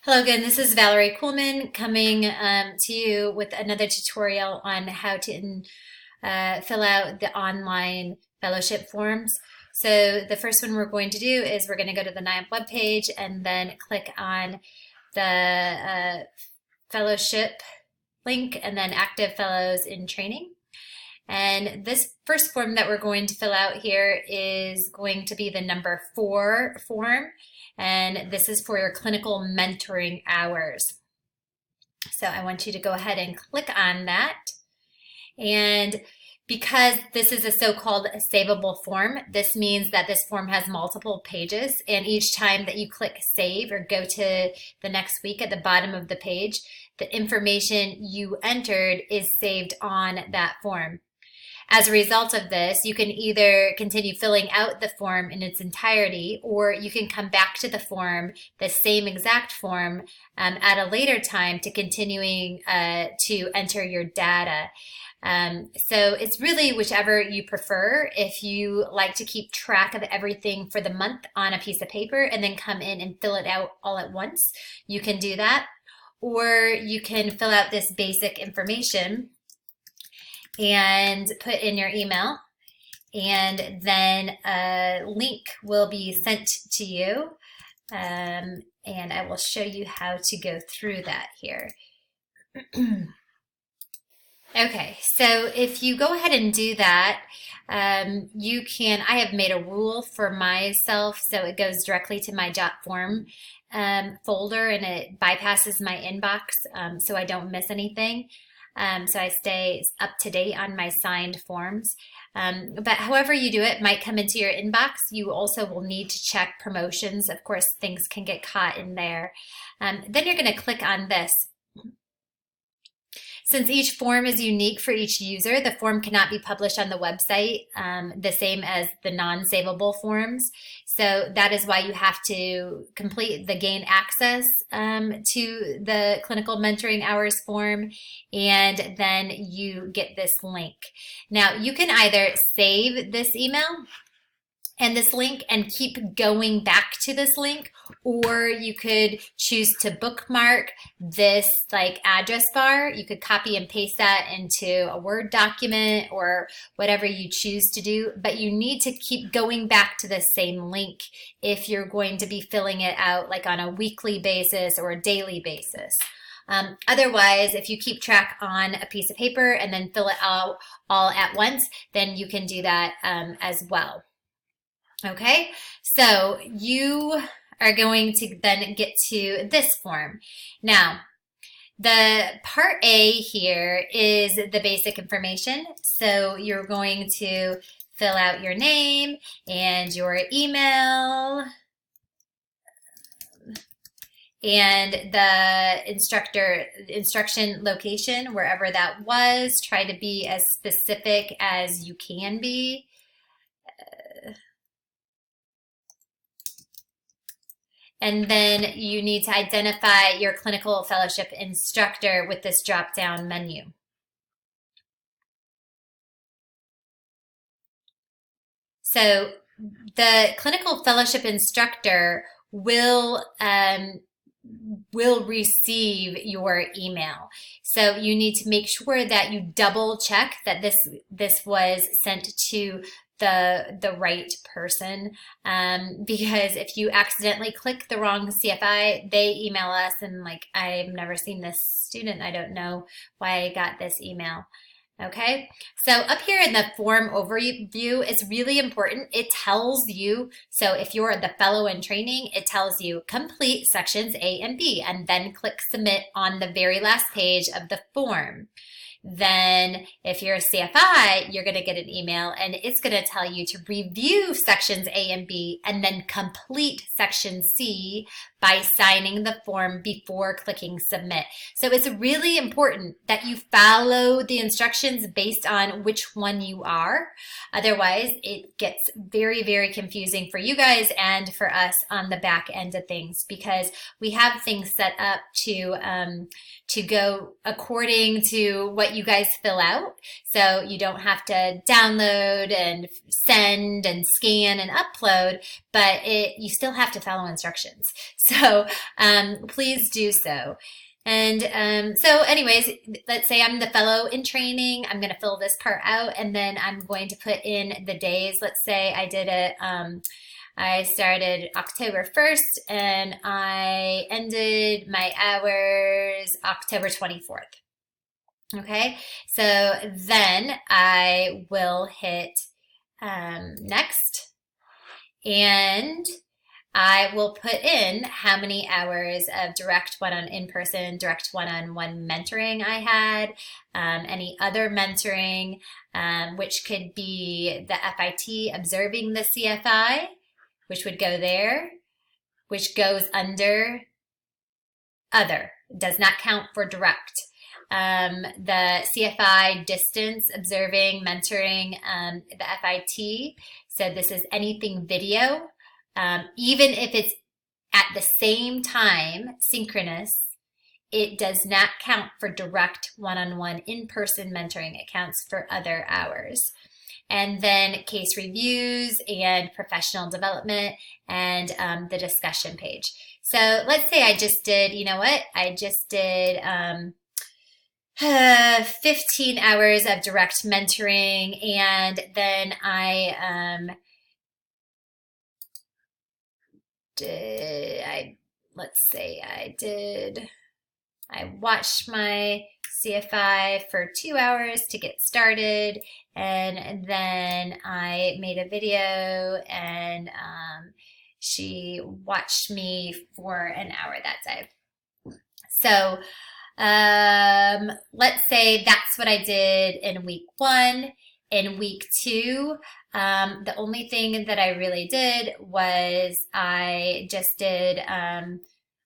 Hello again, this is Valerie Kuhlman coming to you with another tutorial on how to fill out the online fellowship forms. So the first one we're going to do is we're going to go to the NIAP webpage and then click on the fellowship link and then active fellows in training. And this first form that we're going to fill out here is going to be the number 4 form. And this is for your clinical mentoring hours. So I want you to go ahead and click on that. And because this is a so-called savable form, this means that this form has multiple pages, and each time that you click save or go to the next week at the bottom of the page, the information you entered is saved on that form. As a result of this, you can either continue filling out the form in its entirety, or you can come back to the form, the same exact form, at a later time to continuing to enter your data. So it's really whichever you prefer. If you like to keep track of everything for the month on a piece of paper and then come in and fill it out all at once, you can do that. Or you can fill out this basic information and put in your email, and then a link will be sent to you, and I will show you how to go through that here. Okay, so if you go ahead and do that, you can, I have made a rule for myself so it goes directly to my Jot form folder, and it bypasses my inbox so I don't miss anything. So I stay up to date on my signed forms. But however you do it might come into your inbox. You also will need to check promotions. Of course, things can get caught in there. Then you're going to click on this. Since each form is unique for each user, the form cannot be published on the website, the same as the non-savable forms. So that is why you have to complete the gain access to the clinical mentoring hours form, and then you get this link. Now you can either save this email and this link and keep going back to this link, or you could choose to bookmark this address bar. You could copy and paste that into a Word document or whatever you choose to do, but you need to keep going back to the same link if you're going to be filling it out on a weekly basis or a daily basis. Otherwise, if you keep track on a piece of paper and then fill it out all at once, then you can do that as well. Okay, so you are going to then get to this form. Now, the part A here is the basic information. So you're going to fill out your name and your email and the instruction location, wherever that was. Try to be as specific as you can be. And then you need to identify your clinical fellowship instructor with this drop-down menu. So the clinical fellowship instructor will receive your email. So you need to make sure that you double check that this was sent to the right person, because if you accidentally click the wrong CFI, they email us and I've never seen this student, I don't know why I got this email. Okay, so up here in the form overview, it's really important. It tells you, so if you're the fellow in training, it tells you complete sections A and B and then click submit on the very last page of the form. Then if you're a CFI, you're going to get an email and it's going to tell you to review sections A and B and then complete section C by signing the form before clicking submit. So it's really important that you follow the instructions based on which one you are. Otherwise, it gets very, very confusing for you guys and for us on the back end of things, because we have things set up to go according to what what you guys fill out. So you don't have to download and send and scan and upload, but you still have to follow instructions. So please do so. And so anyways, let's say I'm the fellow in training. I'm going to fill this part out, and then I'm going to put in the days. Let's say I did it, I started October 1st and I ended my hours October 24th. Okay, so then I will hit next, and I will put in how many hours of direct in-person, direct one-on-one mentoring I had, any other mentoring, which could be the FIT observing the CFI, which would go there, which goes under other, does not count for direct. The CFI distance observing, mentoring, the FIT, so this is anything video. Even if it's at the same time, synchronous, it does not count for direct one-on-one in-person mentoring. It counts for other hours. And then case reviews and professional development and the discussion page. So let's say I just did, you know what? I just did 15 hours of direct mentoring, and then I I watched my CFI for 2 hours to get started, and then I made a video, and she watched me for an hour that day. So let's say that's what I did in week 1. In week 2, the only thing that I really did was I just did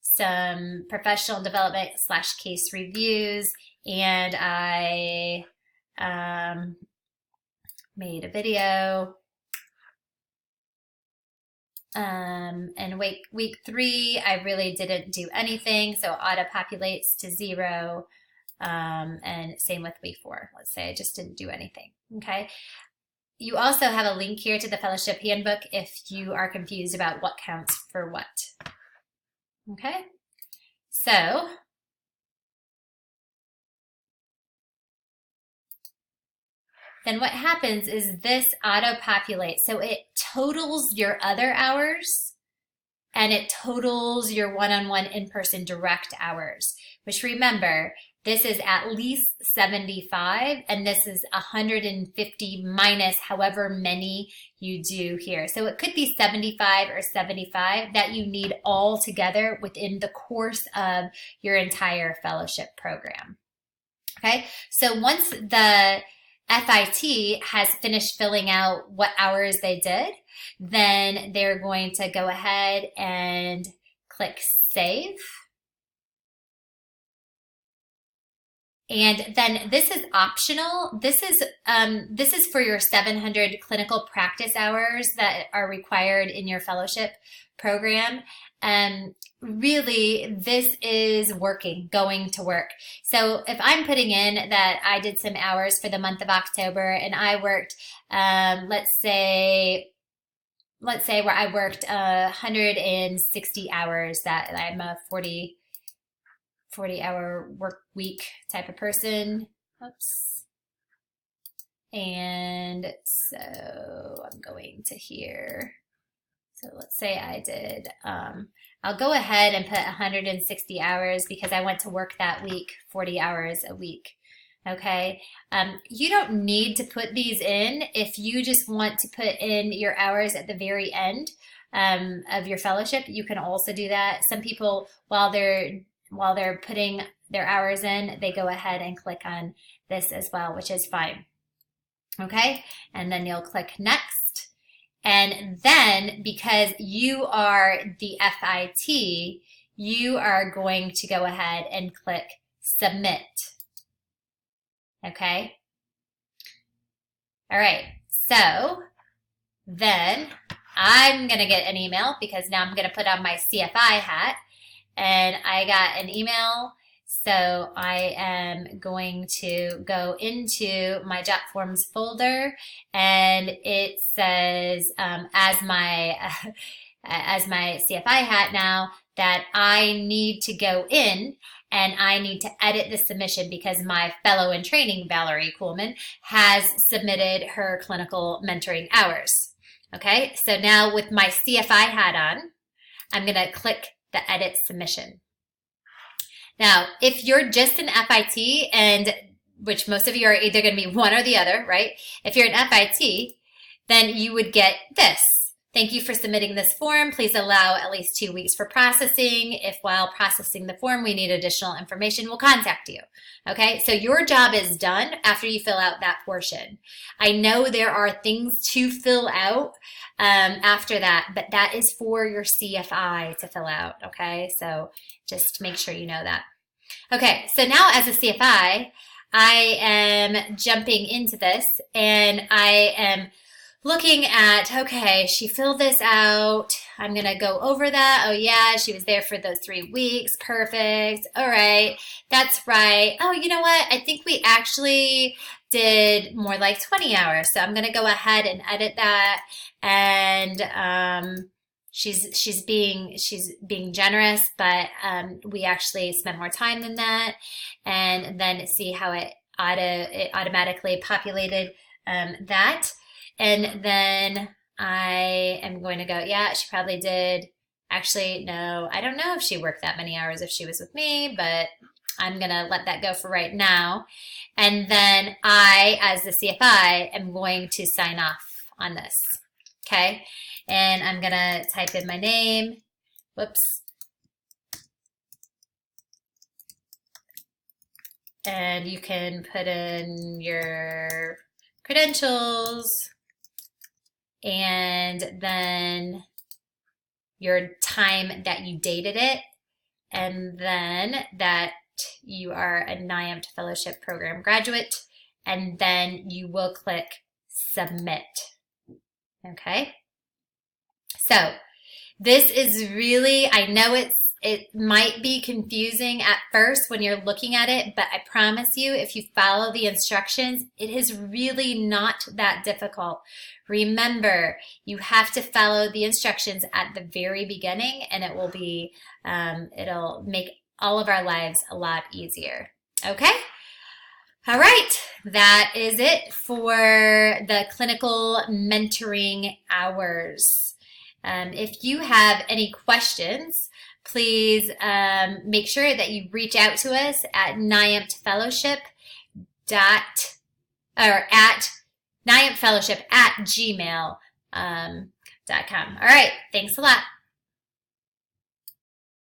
some professional development / case reviews, and I made a video. And week 3, I really didn't do anything, so auto populates to 0. And same with week 4. Let's say I just didn't do anything. Okay. You also have a link here to the fellowship handbook if you are confused about what counts for what. Okay. So then what happens is this auto-populates. So it totals your other hours, and it totals your one-on-one in-person direct hours, which remember, this is at least 75, and this is 150 minus however many you do here. So it could be 75 or 75 that you need all together within the course of your entire fellowship program. Okay, so once the FIT has finished filling out what hours they did, then they're going to go ahead and click Save. And then this is optional. This is for your 700 clinical practice hours that are required in your fellowship program. Really, this is going to work. So if I'm putting in that I did some hours for the month of October, and I worked, let's say where I worked 160 hours, that I'm a 40-hour work week type of person. Oops. And so I'm going to here. So let's say I did, I'll go ahead and put 160 hours because I went to work that week, 40 hours a week. Okay. You don't need to put these in if you just want to put in your hours at the very end of your fellowship. You can also do that. Some people, while they're putting their hours in, they go ahead and click on this as well, which is fine. Okay, and then you'll click Next. And then because you are the FIT, you are going to go ahead and click Submit. Okay. All right, so then I'm going to get an email because now I'm going to put on my CFI hat. And I got an email So I am going to go into my Jot Forms folder, and it says as my CFI hat now that I need to go in and I need to edit the submission because my fellow in training, Valerie Kuhlman, has submitted her clinical mentoring hours. Okay, so now with my CFI hat on, I'm going to click the edit submission. Now, if you're just an FIT, and which most of you are either going to be one or the other, right? If you're an FIT, then you would get this. Thank you for submitting this form. Please allow at least 2 weeks for processing. If while processing the form we need additional information, we'll contact you. Okay, so your job is done after you fill out that portion. I know there are things to fill out after that, but that is for your CFI to fill out, okay? So just make sure you know that. Okay, so now as a CFI, I am jumping into this and I am looking at, okay, she filled this out. I'm going to go over that. Oh, yeah, she was there for those 3 weeks. Perfect. All right. That's right. Oh, you know what? I think we actually did more like 20 hours. So I'm going to go ahead and edit that. And she's being generous, but we actually spent more time than that. And then see how it automatically populated that. And then I am going to go, yeah, she probably did. Actually, no, I don't know if she worked that many hours if she was with me, but I'm going to let that go for right now. And then I, as the CFI, am going to sign off on this, okay? And I'm going to type in my name. Whoops. And you can put in your credentials, and then your time that you dated it, and then that you are a NIAMT Fellowship Program graduate, and then you will click Submit. Okay? So this is really, I know it might be confusing at first when you're looking at it, but I promise you, if you follow the instructions, it is really not that difficult. Remember, you have to follow the instructions at the very beginning, and it will be, it'll make all of our lives a lot easier. Okay? All right, that is it for the clinical mentoring hours. If you have any questions, please make sure that you reach out to us at NIAMTfellowship@gmail.com. All right, thanks a lot.